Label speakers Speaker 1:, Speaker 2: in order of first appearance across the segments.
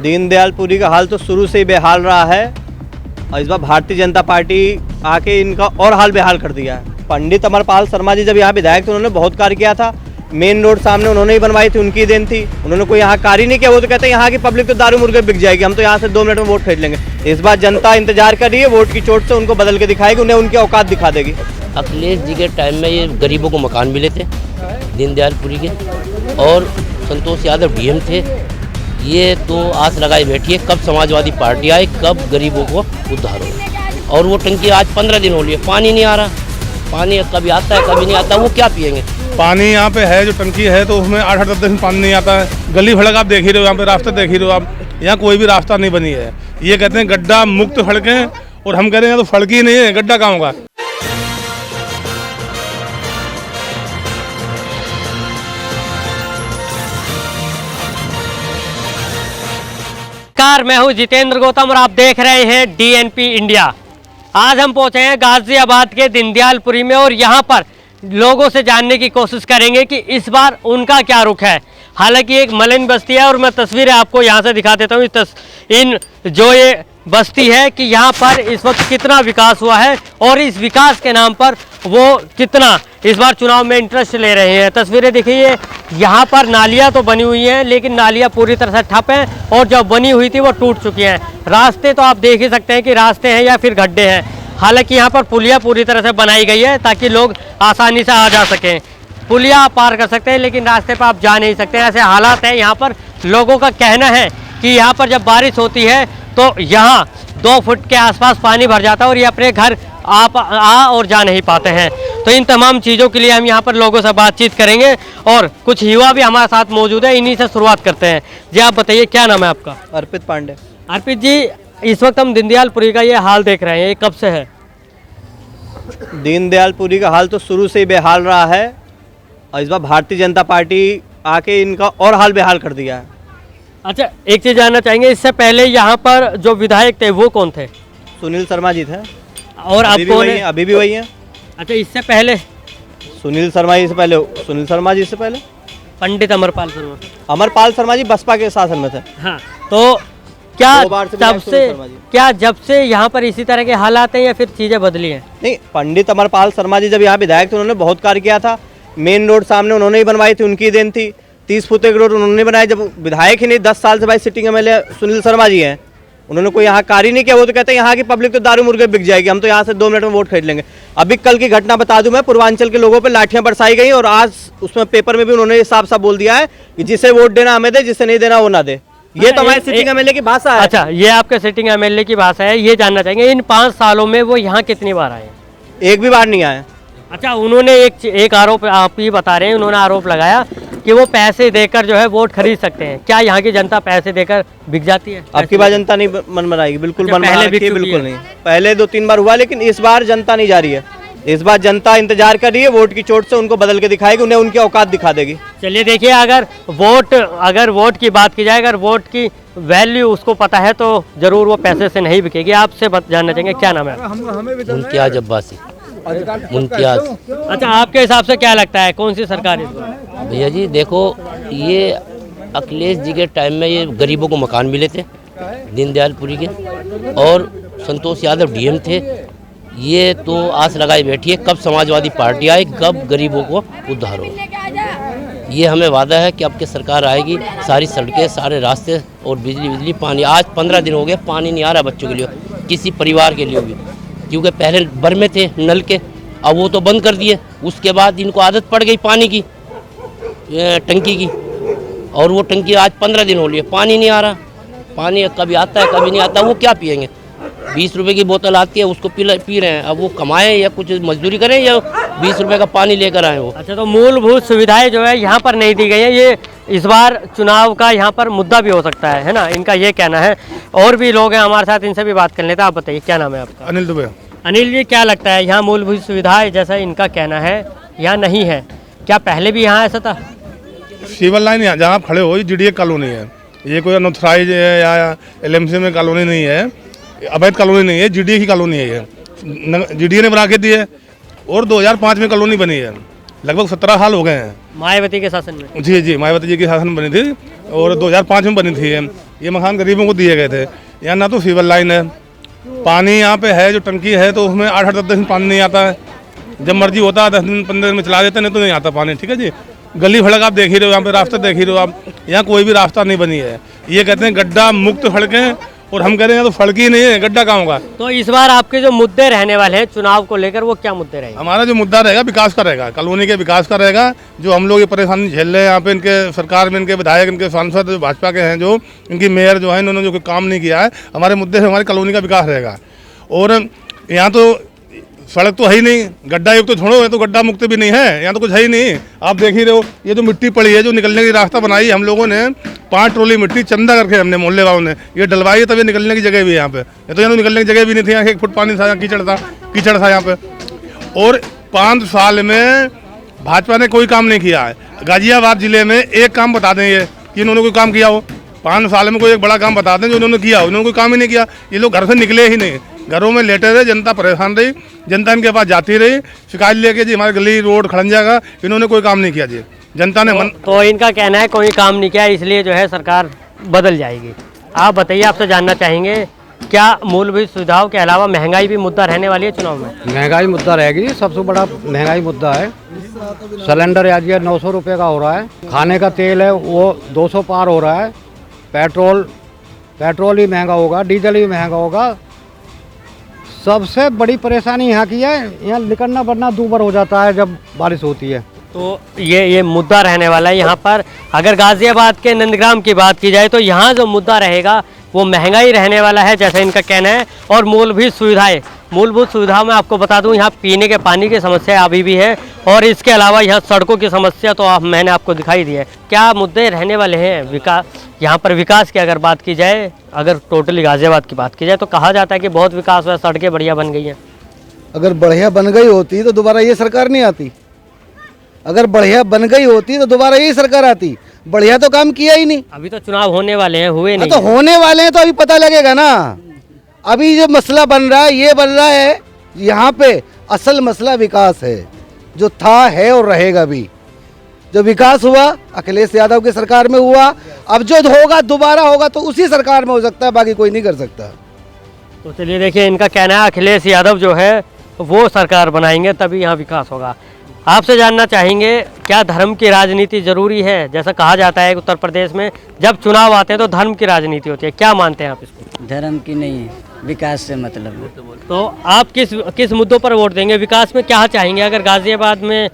Speaker 1: दीनदयालपुरी का हाल तो शुरू से ही बेहाल रहा है और इस बार भारतीय जनता पार्टी आके इनका और हाल बेहाल कर दिया है। पंडित अमरपाल शर्मा जी जब यहाँ विधायक थे उन्होंने बहुत कार्य किया था। मेन रोड सामने उन्होंने ही बनवाई थी, उनकी देन थी। उन्होंने कोई यहाँ कार्य नहीं किया। वो तो कहते हैं यहाँ की पब्लिक तो दारू मुर्गे बिक जाएगी, हम तो यहाँ से 2 मिनट में वोट खरीद लेंगे। इस बार जनता इंतजार कर रही है, वोट की चोट से उनको बदल के दिखाएगी, उन्हें उनकी औकात दिखा देगी।
Speaker 2: अखिलेश जी के टाइम में ये गरीबों को मकान मिले थे दीनदयालपुरी के, और संतोष यादव डीएम थे। ये तो आस लगाए बैठी है कब समाजवादी पार्टी आए, कब गरीबों को उद्धार हो। और वो टंकी आज 15 दिन हो लिए, पानी नहीं आ रहा। पानी कभी आता है कभी नहीं आता, वो क्या पिएंगे।
Speaker 3: पानी यहाँ पे है, जो टंकी है तो उसमें 8-8 दिन पानी नहीं आता है। गली भड़क आप देख ही रहे हो, यहाँ पे रास्ते देख ही रहे हो आप, यहाँ कोई भी रास्ता नहीं बनी है। ये कहते हैं गड्ढा मुक्त सड़कें, और हम कह रहे हैं तो सड़क ही नहीं है, गड्ढा कहाँ होगा।
Speaker 4: मैं हूं जितेंद्र गौतम और आप देख रहे हैं डीएनपी इंडिया। आज हम पहुंचे हैं गाजियाबाद के दीनदयालपुरी में और यहां पर लोगों से जानने की कोशिश करेंगे कि इस बार उनका क्या रुख है। हालांकि एक मलिन बस्ती है और मैं तस्वीरें आपको यहां से दिखा देता हूं। इन जो ये बस्ती है कि यहाँ पर इस वक्त कितना विकास हुआ है और इस विकास के नाम पर वो कितना इस बार चुनाव में इंटरेस्ट ले रहे हैं। तस्वीरें देखिए, यहाँ पर नालियाँ तो बनी हुई हैं लेकिन नालियाँ पूरी तरह से ठप हैं और जो बनी हुई थी वो टूट चुकी हैं। रास्ते तो आप देख ही सकते हैं कि रास्ते हैं या फिर गड्ढे हैं। हालांकि यहाँ पर पुलिया पूरी तरह से बनाई गई है ताकि लोग आसानी से आ जा सकें। पुलिया आप पार कर सकते हैं लेकिन रास्ते पर आप जा नहीं सकते। ऐसे हालात हैं यहाँ पर। लोगों का कहना है कि यहाँ पर जब बारिश होती है तो यहाँ 2 फुट के आसपास पानी भर जाता है और ये अपने घर आ और जा नहीं पाते हैं। तो इन तमाम चीज़ों के लिए हम यहाँ पर लोगों से बातचीत करेंगे और कुछ युवा भी हमारे साथ मौजूद है। इन्हीं से शुरुआत करते हैं। जी आप बताइए, क्या नाम है आपका?
Speaker 1: अर्पित पांडे।
Speaker 4: अर्पित जी, इस वक्त हम दीनदयालपुरी का ये हाल देख रहे हैं, ये कब से है?
Speaker 1: दीनदयालपुरी का हाल तो शुरू से ही बेहाल रहा है और इस बार भारतीय जनता पार्टी आके इनका और हाल बेहाल कर दिया है।
Speaker 4: अच्छा, एक चीज़ जानना चाहेंगे, इससे पहले यहाँ पर जो विधायक थे वो कौन थे?
Speaker 1: सुनील शर्मा जी थे।
Speaker 4: और अब कौन है?
Speaker 1: अभी भी वही है।
Speaker 4: अच्छा, इससे पहले
Speaker 1: सुनील शर्मा जी से पहले
Speaker 4: पंडित अमरपाल शर्मा।
Speaker 1: अमरपाल शर्मा जी बसपा के शासन में थे।
Speaker 4: हाँ, तो क्या जब से यहाँ पर इसी तरह के हालात हैं या फिर चीज़ें बदली हैं?
Speaker 1: नहीं, पंडित अमरपाल शर्मा जी जब यहाँ विधायक थे उन्होंने बहुत कार्य किया था। मेन रोड सामने उन्होंने ही बनवाई थी, उनकी देन थी। 30 फुट एक रोड उन्होंने बनाया। जब विधायक ही नहीं, 10 साल से भाई सिटिंग एमएलए सुनील शर्मा जी हैं, उन्होंने कोई यहाँ कार्य नहीं किया। वो तो कहते हैं यहाँ की पब्लिक तो दारू मुर्गे बिक जाएगी, हम तो यहाँ से 2 मिनट में वोट खरीद लेंगे। अभी कल की घटना बता दूं मैं, पूर्वांचल के लोगों पे लाठियां बरसाई गई और आज उसमें पेपर में भी उन्होंने साफ साफ बोल दिया है कि जिसे वोट देना हमें दे, जिसे नहीं देना वो ना दे। ये तो हमारे सिटिंग एमएलए की भाषा है।
Speaker 4: अच्छा, ये आपके सिटिंग एमएलए की भाषा है। ये जानना चाहेंगे इन 5 सालों में वो यहाँ कितनी बार आए?
Speaker 1: एक भी बार नहीं आए।
Speaker 4: अच्छा, उन्होंने एक आरोप, आप ही बता रहे हैं, उन्होंने आरोप लगाया कि वो पैसे देकर जो है वोट खरीद सकते हैं। क्या यहाँ की जनता पैसे देकर बिक जाती है?
Speaker 1: अब की बार जनता नहीं मन बनाएगी, बिल्कुल मन
Speaker 4: पहले
Speaker 1: बिल्कुल नहीं। पहले 2-3 बार हुआ लेकिन इस बार जनता नहीं जा रही है। इस बार जनता इंतजार कर रही है, वोट की चोट से उनको बदल के दिखाएगी, उन्हें उनकी औकात दिखा देगी।
Speaker 4: चलिए देखिए, अगर वोट की बात की जाए, अगर वोट की वैल्यू उसको पता है तो जरूर वो पैसे से नहीं बिकेगी। आपसे जानना चाहेंगे, क्या नाम है?
Speaker 2: मुमताज अब्बासी। मुमताज।
Speaker 4: अच्छा, आपके हिसाब से क्या लगता है कौन सी सरकार इस बार?
Speaker 2: भैया जी देखो, ये अखिलेश जी के टाइम में ये गरीबों को मकान मिले थे दीनदयालपुरी के, और संतोष यादव डीएम थे। ये तो आस लगाए बैठी है कब समाजवादी पार्टी आए, कब गरीबों को उद्धार हो। ये हमें वादा है कि अब की सरकार आएगी, सारी सड़कें, सारे रास्ते और बिजली पानी। आज 15 दिन हो गए, पानी नहीं आ रहा बच्चों के लिए, किसी परिवार के लिए भी, क्योंकि पहले भर में थे नल के, अब वो तो बंद कर दिए। उसके बाद इनको आदत पड़ गई पानी की, टंकी की, और वो टंकी आज 15 दिन हो लिए, पानी नहीं आ रहा। पानी कभी आता है कभी नहीं आता, वो क्या पिएंगे। 20 रुपए की बोतल आती है, उसको पी रहे हैं। अब वो कमाएं या कुछ मजदूरी करें या 20 रुपए का पानी लेकर आए वो।
Speaker 4: अच्छा, तो मूलभूत सुविधाएं जो है यहाँ पर नहीं दी गई है। ये इस बार चुनाव का यहाँ पर मुद्दा भी हो सकता है ना, इनका ये कहना है। और भी लोग हैं हमारे साथ, इनसे भी बात कर लेते हैं। आप बताइए, क्या नाम है आपका?
Speaker 3: अनिल दुबे।
Speaker 4: अनिल जी, क्या लगता है यहाँ मूलभूत सुविधाएं जैसा इनका कहना है यहाँ नहीं है, क्या पहले भी यहाँ ऐसा था?
Speaker 3: सिविल लाइन जहाँ आप खड़े हो, जीडीए कॉलोनी है, ये कोई अनऑथराइज है या एलएमसी में कॉलोनी नहीं है, अवैध कॉलोनी नहीं है, जीडीए की कॉलोनी है। ये जीडीए ने बना के दी है और 2005 में कॉलोनी बनी है। लगभग 17 साल हो गए हैं
Speaker 4: मायावती के शासन में।
Speaker 3: जी, मायावती जी के शासन में बनी थी और 2005 में बनी थी। ये मकान गरीबों को दिए गए थे। यहाँ ना तो सीवर लाइन है, पानी यहाँ पे है जो टंकी है तो उसमें 8-8 10 दिन पानी नहीं आता है। जब मर्जी होता है 10 दिन 15 दिन में चला देते, नहीं तो नहीं आता पानी। ठीक है जी। गली सड़क आप देख ही रहे हो, यहाँ पे रास्ता देख ही रहे हो आप, यहाँ कोई भी रास्ता नहीं बनी है। ये कहते हैं गड्ढा मुक्त सड़कें, और हम कह रहे हैं तो सड़क ही नहीं है, गड्ढा कहाँ होगा।
Speaker 4: तो इस बार आपके जो मुद्दे रहने वाले हैं चुनाव को लेकर, वो क्या मुद्दे रहेंगे?
Speaker 3: हमारा जो मुद्दा रहेगा विकास का रहेगा, कॉलोनी के विकास का रहेगा। जो हम लोग ये परेशानी झेल रहे हैं यहाँ पे, इनके सरकार में इनके विधायक, इनके सांसद जो भाजपा के हैं, जो इनकी मेयर जो है, इन्होंने जो कोई काम नहीं किया है, हमारे मुद्दे से हमारी कॉलोनी का विकास रहेगा। और यहाँ तो सड़क तो है ही नहीं, गड्ढा युक्त तो छोड़ो, है तो गड्ढा मुक्त भी नहीं है, यहाँ तो कुछ है ही नहीं। आप देख ही रहे हो, ये जो मिट्टी पड़ी है, जो निकलने की रास्ता बनाई हम लोगों ने, 5 ट्रॉली मिट्टी चंदा करके हमने मोहल्ले वालों ने ये डलवाई है, तब ये निकलने की जगह भी है यहाँ पे। ये तो यहाँ तो निकलने की जगह भी नहीं थी, यहाँ 1 फुट पानी था, कीचड़ था यहाँ पे। और 5 साल में भाजपा ने कोई काम नहीं किया है। गाजियाबाद जिले में एक काम बता दें ये कि इन्होंने कोई काम किया हो, 5 साल में कोई एक बड़ा काम बता दें जो इन्होंने किया हो। इन्होंने कोई काम ही नहीं किया। ये लोग घर से निकले ही नहीं, घरों में लेटे रहे, जनता परेशान रही, जनता इनके पास जाती रही, शिकायत लेके जी हमारी गली रोड खड़न जाएगा। इन्होंने कोई काम नहीं किया जी, जनता ने
Speaker 4: तो इनका कहना है कोई काम नहीं किया, इसलिए जो है सरकार बदल जाएगी। आप बताइए, आपसे जानना चाहेंगे क्या मूलभूत सुविधाओं के अलावा महंगाई भी मुद्दा रहने वाली है चुनाव में?
Speaker 5: महंगाई मुद्दा रहेगी, सबसे बड़ा महंगाई मुद्दा है। सिलेंडर आज ये 900 रुपये का हो रहा है, खाने का तेल है वो 200 पार हो रहा है, पेट्रोल ही महंगा होगा, डीजल ही महंगा होगा। सबसे बड़ी परेशानी यहाँ की है, यहाँ निकलना बढ़ना दूभर हो जाता है जब बारिश होती है।
Speaker 4: तो ये मुद्दा रहने वाला है यहाँ पर। अगर गाजियाबाद के नंदग्राम की बात की जाए तो यहाँ जो मुद्दा रहेगा वो महंगाई रहने वाला है, जैसा इनका कहना है। और मूलभूत सुविधाओं में आपको बता दूं, यहाँ पीने के पानी की समस्या अभी भी है, और इसके अलावा यहाँ सड़कों की समस्या तो मैंने आपको दिखाई दी है। क्या मुद्दे रहने वाले हैं विकास यहाँ पर? विकास की अगर बात की जाए, अगर टोटली गाजियाबाद की बात की जाए, तो कहा जाता है कि बहुत विकास हुआ, सड़कें बढ़िया बन गई हैं।
Speaker 6: अगर बढ़िया बन गई होती तो दोबारा ये सरकार नहीं आती। अगर बढ़िया बन गई होती तो दोबारा यही सरकार आती। बढ़िया तो काम किया ही नहीं।
Speaker 4: अभी तो चुनाव होने वाले हैं, हुए नहीं।
Speaker 6: तो होने वाले हैं तो अभी पता लगेगा ना। अभी जो मसला बन रहा है, ये बन रहा है यहाँ पे असल मसला विकास है, जो था है और रहेगा भी। जो विकास हुआ अखिलेश यादव की सरकार में हुआ, अब जो होगा दोबारा होगा तो उसी सरकार में हो सकता है, बाकी कोई नहीं कर सकता।
Speaker 4: तो चलिए देखिए, इनका कहना है अखिलेश यादव जो है वो सरकार बनाएंगे तभी यहाँ विकास होगा। आपसे जानना चाहेंगे क्या धर्म की राजनीति जरूरी है? जैसा कहा जाता है उत्तर प्रदेश में जब चुनाव आते हैं तो धर्म की राजनीति होती है, क्या मानते हैं आप इसको?
Speaker 7: धर्म की नहीं है, विकास से मतलब है।
Speaker 4: तो आप किस मुद्दों पर वोट देंगे? विकास में क्या चाहेंगे? अगर गाजियाबाद में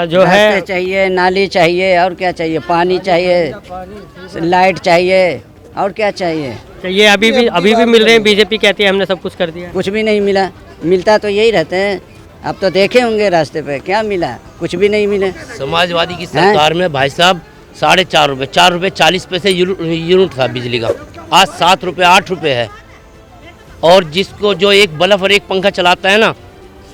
Speaker 4: जो है
Speaker 7: चाहिए, नाली चाहिए, और क्या चाहिए? पानी चाहिए, लाइट चाहिए, और क्या चाहिए?
Speaker 4: ये अभी भी मिल रहे हैं। बीजेपी कहती है हमने सब कुछ कर दिया।
Speaker 7: कुछ भी नहीं मिला। मिलता तो यही रहते हैं। अब तो देखे होंगे रास्ते पे, क्या मिला? कुछ भी नहीं मिले।
Speaker 2: समाजवादी की सरकार में भाई साहब 4.5 रुपये, 4 रुपये 40 पैसे यूनिट था बिजली का, आज 7 रुपये 8 रुपये है। और जिसको जो एक बल्ब और एक पंखा चलाता है ना,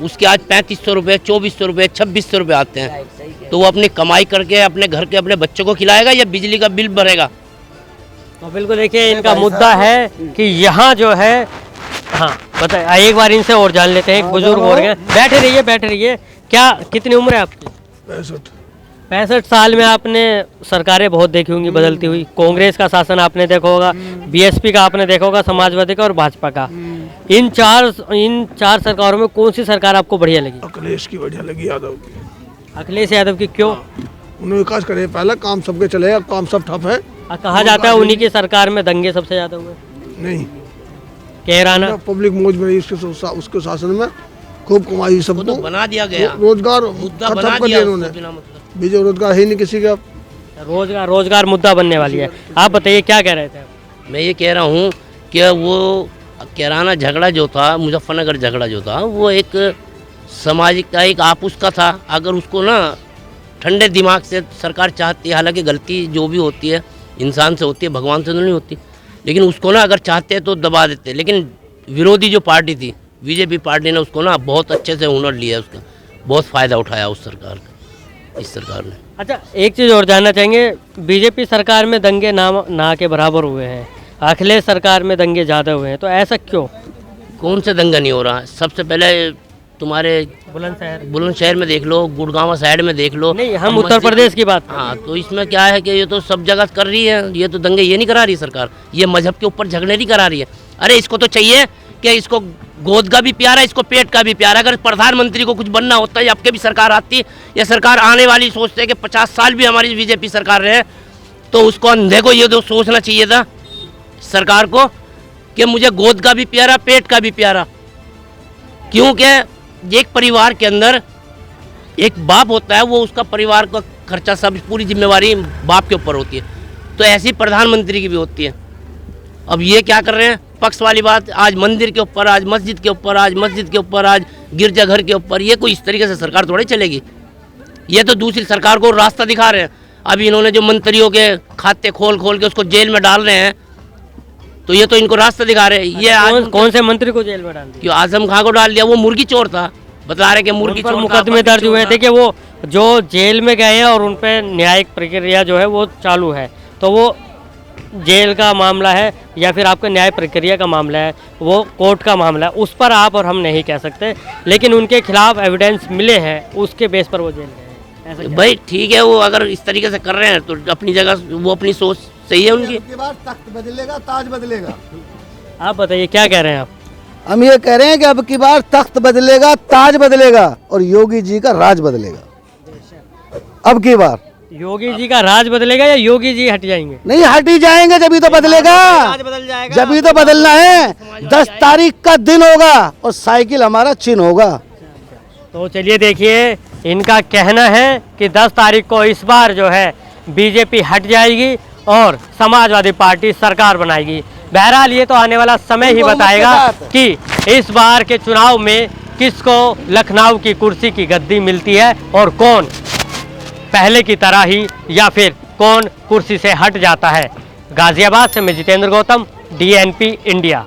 Speaker 2: उसके आज 3500 रुपये, 2400 रुपये, 2600 रुपये आते हैं। तो वो अपनी कमाई करके अपने घर के अपने बच्चों को खिलाएगा या बिजली का बिल भरेगा?
Speaker 4: तो बिल्कुल देखिए, इनका मुद्दा है कि यहाँ जो है, हाँ बताइए, एक बार इनसे और जान लेते हैं। एक बुजुर्ग हो रहे हैं, बैठे रहिए। क्या कितनी उम्र है आपकी? 65 साल में आपने सरकारें बहुत देखी होंगी बदलती हुई। कांग्रेस का शासन आपने देखा होगा, बीएसपी का आपने देखा होगा, समाजवादी का और भाजपा का। इन चार सरकारों में कौन सी सरकार आपको बढ़िया लगी?
Speaker 8: अखिलेश की बढ़िया लगी, यादव की।
Speaker 4: अखिलेश यादव की क्यों?
Speaker 8: उन्होंने विकास करे, पहला काम सबके चले, अब काम सब ठप है।
Speaker 4: कहा जाता है उन्हीं की सरकार में दंगे सबसे ज्यादा हुए।
Speaker 8: नहीं,
Speaker 4: कह रहा ना,
Speaker 8: पब्लिक मौज में रही, उसके शासन में खूब कमाई, सबको
Speaker 2: तो बना दिया गया,
Speaker 8: रोजगार
Speaker 2: मुद्दा
Speaker 8: खत्म
Speaker 2: बना
Speaker 8: कर
Speaker 2: दिया
Speaker 8: दिया उन्होंने। बीजे रोजगार है नहीं किसी का।
Speaker 4: रोजगार मुद्दा बनने वाली है। आप बताइए क्या कह रहे थे?
Speaker 2: मैं ये कह रहा हूँ कि वो किराना झगड़ा जो था, मुजफ्फरनगर झगड़ा जो था, वो एक सामाजिक का एक आपस का था। अगर उसको ना ठंडे दिमाग से सरकार चाहती है, हालांकि गलती जो भी होती है इंसान से होती है, भगवान से तो नहीं होती, लेकिन उसको ना अगर चाहते तो दबा देते। लेकिन विरोधी जो पार्टी थी बीजेपी पार्टी ने उसको ना बहुत अच्छे से हुनर लिया, उसका बहुत फ़ायदा उठाया उस सरकार का, इस सरकार ने।
Speaker 4: अच्छा, एक चीज़ और जानना चाहेंगे, बीजेपी सरकार में दंगे ना के बराबर हुए हैं, अखिलेश सरकार में दंगे ज़्यादा हुए हैं, तो ऐसा क्यों?
Speaker 2: कौन सा दंगा नहीं हो रहा है? सबसे पहले तुम्हारे बुलंदशहर में देख लो, गुड़गांव साइड में देख लो।
Speaker 4: नहीं, हम उत्तर प्रदेश की बात।
Speaker 2: हाँ, तो इसमें क्या है कि ये तो सब जगह कर रही है, ये तो दंगे ये नहीं करा रही सरकार, ये मजहब के ऊपर झगड़े नहीं करा रही है। अरे इसको तो चाहिए कि इसको गोद का भी प्यारा, इसको पेट का भी प्यारा। अगर प्रधानमंत्री को कुछ बनना होता है, आपके भी सरकार आती, ये सरकार आने वाली सोचते हैं कि 50 साल भी हमारी बीजेपी सरकार रहे, तो उसको अंधे को ये तो सोचना चाहिए था सरकार को कि मुझे गोद का भी प्यारा, पेट का भी प्यारा। क्योंकि एक परिवार के अंदर एक बाप होता है, वो उसका परिवार का खर्चा सब पूरी जिम्मेवारी बाप के ऊपर होती है, तो ऐसी प्रधानमंत्री की भी होती है। अब ये क्या कर रहे हैं, पक्ष वाली बात, आज मंदिर के ऊपर, आज मस्जिद के ऊपर, आज मस्जिद के ऊपर, आज गिरजाघर के ऊपर। ये कोई इस तरीके से सरकार थोड़ी चलेगी। ये तो दूसरी सरकार को रास्ता दिखा रहे हैं। अभी इन्होंने जो मंत्रियों के खाते खोल खोल के उसको जेल में डाल रहे हैं, तो ये तो इनको रास्ता दिखा रहे हैं। ये आज
Speaker 4: कौन से मंत्री को जेल में डाल दिया?
Speaker 2: क्यों आजम खां को डाल दिया, वो मुर्गी चोर था, बता रहे कि मुर्गी
Speaker 4: पर
Speaker 2: चोर
Speaker 4: मुकदमे दर्ज हुए थे कि वो जो जेल में गए हैं और उन पर न्यायिक प्रक्रिया जो है वो चालू है। तो वो जेल का मामला है या फिर आपका न्याय प्रक्रिया का मामला है, वो कोर्ट का मामला है, उस पर आप और हम नहीं कह सकते। लेकिन उनके खिलाफ एविडेंस मिले हैं, उसके बेस पर वो जेल गए हैं। ऐसा
Speaker 2: भाई ठीक है, वो अगर इस तरीके से कर रहे हैं तो अपनी जगह, वो अपनी सोच सही है उनकी।
Speaker 6: अब की बार तख्त बदलेगा, ताज बदलेगा।
Speaker 4: आप बताइए क्या कह रहे हैं आप?
Speaker 6: हम ये कह रहे हैं कि अब की बार तख्त बदलेगा, ताज बदलेगा और योगी जी का राज बदलेगा। अब की बार
Speaker 4: योगी जी का राज बदलेगा या योगी जी हट जाएंगे?
Speaker 6: नहीं, हट ही जाएंगे जब ही तो बदलेगा, जब ही तो बदलना है। 10 तारीख का दिन होगा और साइकिल हमारा चिन्ह होगा।
Speaker 4: तो चलिए देखिए, इनका कहना है कि 10 तारीख को इस बार जो है बीजेपी हट जाएगी और समाजवादी पार्टी सरकार बनाएगी। बहरहाल ये तो आने वाला समय ही बताएगा कि इस बार के चुनाव में किसको लखनऊ की कुर्सी की गद्दी मिलती है और कौन पहले की तरह ही या फिर कौन कुर्सी से हट जाता है। गाजियाबाद से मैं जितेंद्र गौतम, DNP इंडिया।